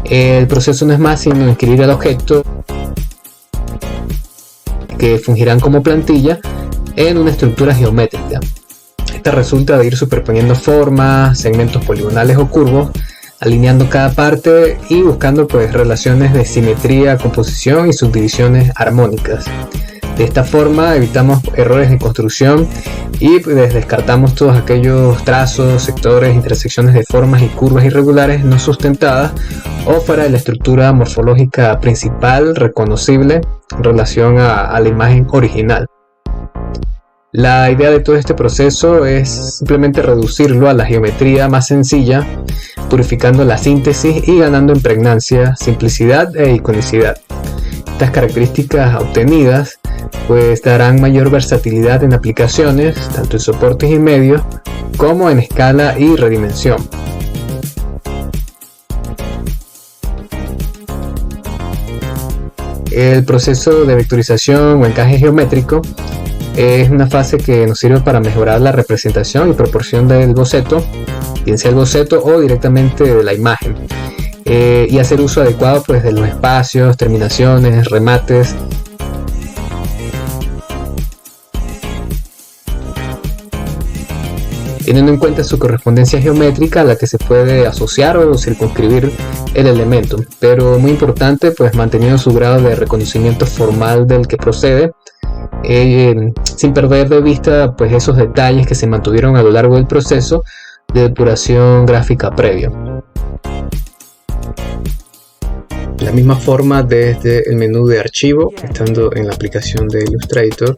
El proceso no es más sino inscribir el objeto que fungirán como plantilla en una estructura geométrica. Esta resulta de ir superponiendo formas, segmentos poligonales o curvos, alineando cada parte y buscando relaciones de simetría, composición y subdivisiones armónicas. De esta forma evitamos errores de construcción y descartamos todos aquellos trazos, sectores, intersecciones de formas y curvas irregulares no sustentadas o fuera de la estructura morfológica principal reconocible en relación a la imagen original. La idea de todo este proceso es simplemente reducirlo a la geometría más sencilla, purificando la síntesis y ganando en pregnancia, simplicidad e iconicidad. Estas características obtenidas darán mayor versatilidad en aplicaciones, tanto en soportes y medios, como en escala y redimensión. El proceso de vectorización o encaje geométrico es una fase que nos sirve para mejorar la representación y proporción del boceto, bien sea el boceto o directamente de la imagen, y hacer uso adecuado de los espacios, terminaciones, remates. Teniendo en cuenta su correspondencia geométrica a la que se puede asociar o circunscribir el elemento, pero muy importante manteniendo su grado de reconocimiento formal del que procede, sin perder de vista esos detalles que se mantuvieron a lo largo del proceso de depuración gráfica previo. De la misma forma, desde el menú de archivo, estando en la aplicación de Illustrator,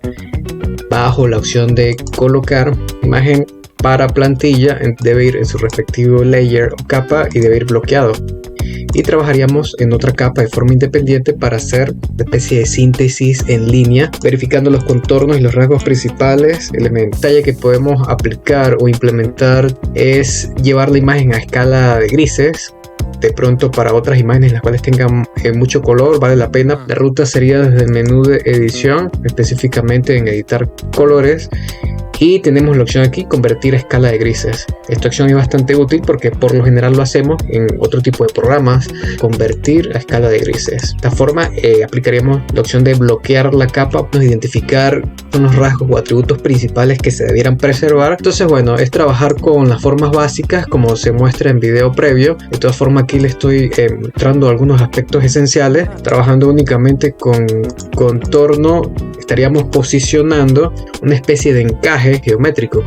bajo la opción de colocar imagen para plantilla, debe ir en su respectivo layer o capa y debe ir bloqueado. Y trabajaríamos en otra capa de forma independiente para hacer una especie de síntesis en línea, verificando los contornos y los rasgos principales. El detalle que podemos aplicar o implementar es llevar la imagen a escala de grises. De pronto, para otras imágenes en las cuales tengan mucho color, vale la pena. La ruta sería desde el menú de edición, específicamente en editar colores, y tenemos la opción aquí, convertir a escala de grises. Esta opción es bastante útil porque por lo general lo hacemos en otro tipo de programas, convertir a escala de grises. De esta forma aplicaríamos la opción de bloquear la capa, identificar unos rasgos o atributos principales que se debieran preservar. Entonces es trabajar con las formas básicas como se muestra en video previo. De todas formas, aquí le estoy mostrando algunos aspectos esenciales. Trabajando únicamente con contorno, estaríamos posicionando una especie de encaje geométrico.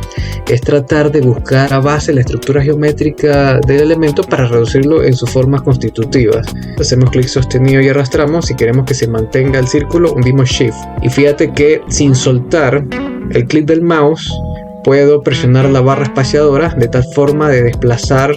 Es tratar de buscar a base la estructura geométrica del elemento para reducirlo en sus formas constitutivas. Hacemos clic sostenido y arrastramos. Si queremos que se mantenga el círculo, hundimos Shift. Y fíjate que sin soltar el clic del mouse puedo presionar la barra espaciadora de tal forma de desplazar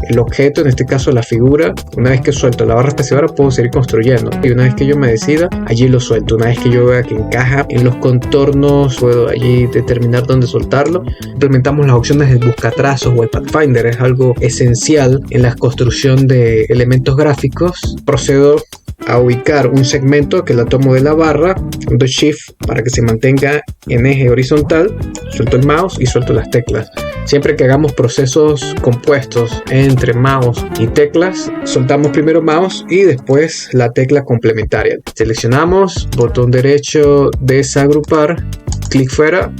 el objeto, en este caso la figura. Una vez que suelto la barra espaciadora puedo seguir construyendo, y una vez que yo me decida, allí lo suelto. Una vez que yo vea que encaja en los contornos, puedo allí determinar dónde soltarlo. Implementamos las opciones del buscatrazos o el Pathfinder, es algo esencial en la construcción de elementos gráficos. Procedo a ubicar un segmento que la tomo de la barra, doy Shift para que se mantenga en eje horizontal, suelto el mouse y suelto las teclas. Siempre que hagamos procesos compuestos entre mouse y teclas, soltamos primero mouse y después la tecla complementaria. Seleccionamos, botón derecho desagrupar, clic fuera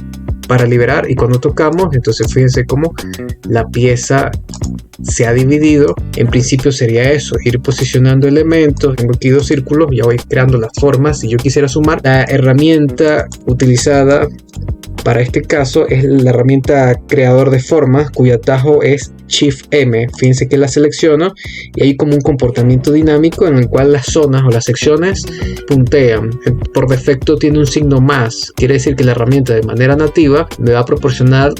para liberar, y cuando tocamos, entonces fíjense cómo la pieza se ha dividido. En principio sería eso, ir posicionando elementos. Tengo aquí dos círculos, ya voy creando las formas. Si yo quisiera sumar, la herramienta utilizada para este caso es la herramienta creador de formas, cuyo atajo es Shift M. Fíjense que la selecciono y hay como un comportamiento dinámico en el cual las zonas o las secciones puntean. Por defecto tiene un signo más, quiere decir que la herramienta de manera nativa me va a proporcionar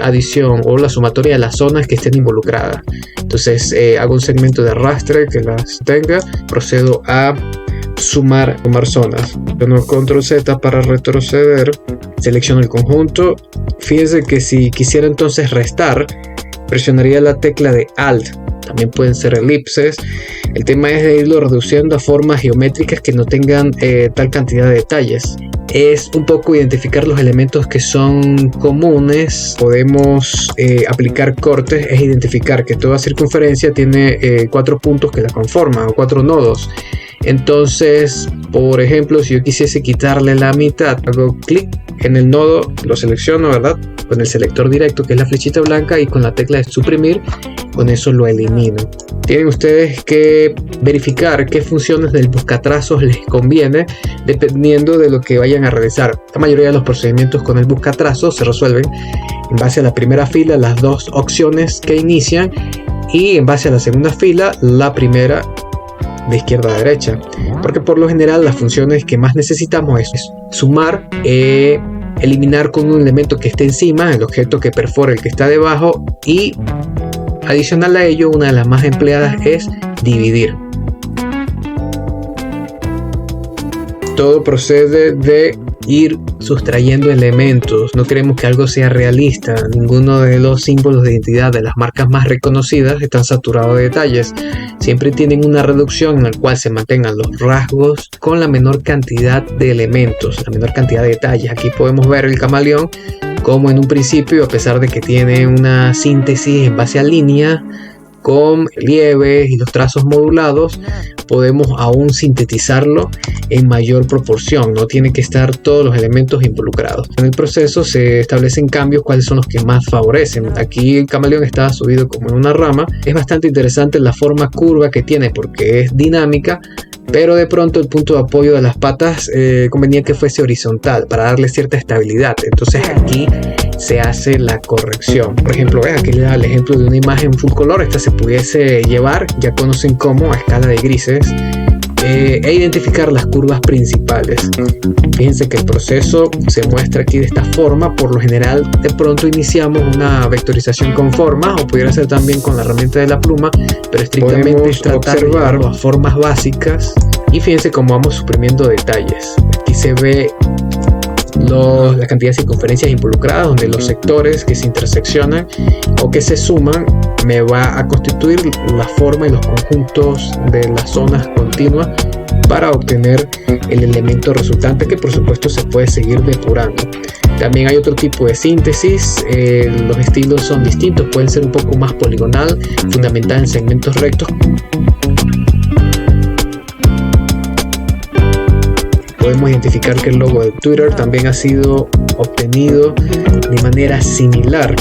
adición o la sumatoria de las zonas que estén involucradas. Entonces hago un segmento de arrastre que las tenga, procedo a sumar zonas. Tengo control Z para retroceder, selecciono el conjunto. Fíjense que si quisiera entonces restar, presionaría la tecla de Alt. También pueden ser elipses. El tema es de irlo reduciendo a formas geométricas que no tengan tal cantidad de detalles. es un poco identificar los elementos que son comunes. Podemos aplicar cortes, es identificar que toda circunferencia tiene 4 puntos que la conforman o 4 nodos. Entonces, por ejemplo, si yo quisiese quitarle la mitad, hago clic en el nodo, lo selecciono, ¿verdad? Con el selector directo, que es la flechita blanca, y con la tecla de suprimir, con eso lo elimino. Tienen ustedes que verificar qué funciones del buscatrazos les conviene dependiendo de lo que vayan a realizar. La mayoría de los procedimientos con el buscatrazos se resuelven en base a la primera fila, las 2 opciones que inician, y en base a la segunda fila, la primera de izquierda a derecha, porque por lo general las funciones que más necesitamos es sumar, eliminar con un elemento que esté encima, el objeto que perfora el que está debajo, y adicional a ello, una de las más empleadas es dividir. Todo procede de ir sustrayendo elementos. No queremos que algo sea realista. Ninguno de los símbolos de identidad de las marcas más reconocidas están saturados de detalles. Siempre tienen una reducción en la cual se mantengan los rasgos con la menor cantidad de elementos, la menor cantidad de detalles. Aquí podemos ver el camaleón como en un principio, a pesar de que tiene una síntesis en base a línea con relieves y los trazos modulados, podemos aún sintetizarlo en mayor proporción. No tiene que estar todos los elementos involucrados. En el proceso se establecen cambios, cuáles son los que más favorecen. Aquí el camaleón está subido como en una rama. Es bastante interesante la forma curva que tiene porque es dinámica, pero de pronto el punto de apoyo de las patas convenía que fuese horizontal para darle cierta estabilidad. Entonces aquí se hace la corrección. Por ejemplo, aquí le da el ejemplo de una imagen full color. Esta se pudiese llevar, ya conocen cómo, a escala de grises, e identificar las curvas principales. Fíjense que el proceso se muestra aquí de esta forma. Por lo general, de pronto iniciamos una vectorización con formas, o pudiera ser también con la herramienta de la pluma, pero estrictamente podemos observar las formas básicas. Y fíjense cómo vamos suprimiendo detalles. Aquí se ve la cantidad de circunferencias involucradas, donde los sectores que se interseccionan o que se suman me va a constituir la forma y los conjuntos de las zonas continuas para obtener el elemento resultante, que por supuesto se puede seguir depurando. También hay otro tipo de síntesis. Los estilos son distintos, pueden ser un poco más poligonal, fundamental en segmentos rectos. Podemos identificar que el logo de Twitter también ha sido obtenido de manera similar.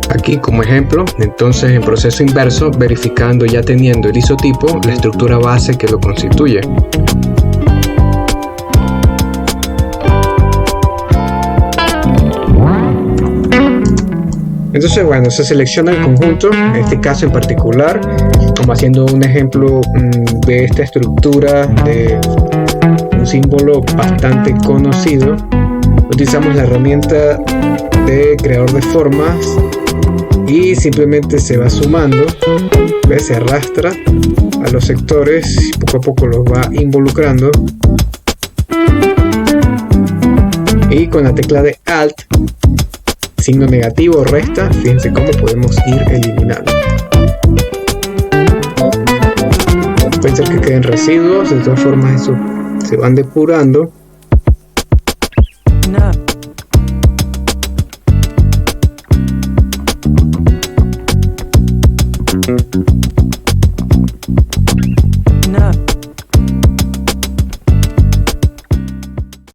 Aquí como ejemplo, entonces en proceso inverso, verificando ya teniendo el isotipo, la estructura base que lo constituye. Entonces, bueno, se selecciona el conjunto, en este caso en particular, como haciendo un ejemplo de esta estructura de un símbolo bastante conocido. Utilizamos la herramienta de creador de formas y simplemente se va sumando, ¿ves? Se arrastra a los sectores y poco a poco los va involucrando. Y con la tecla de Alt, signo negativo, resta, fíjense cómo podemos ir eliminando. Puede ser que queden residuos, de todas formas eso se van depurando.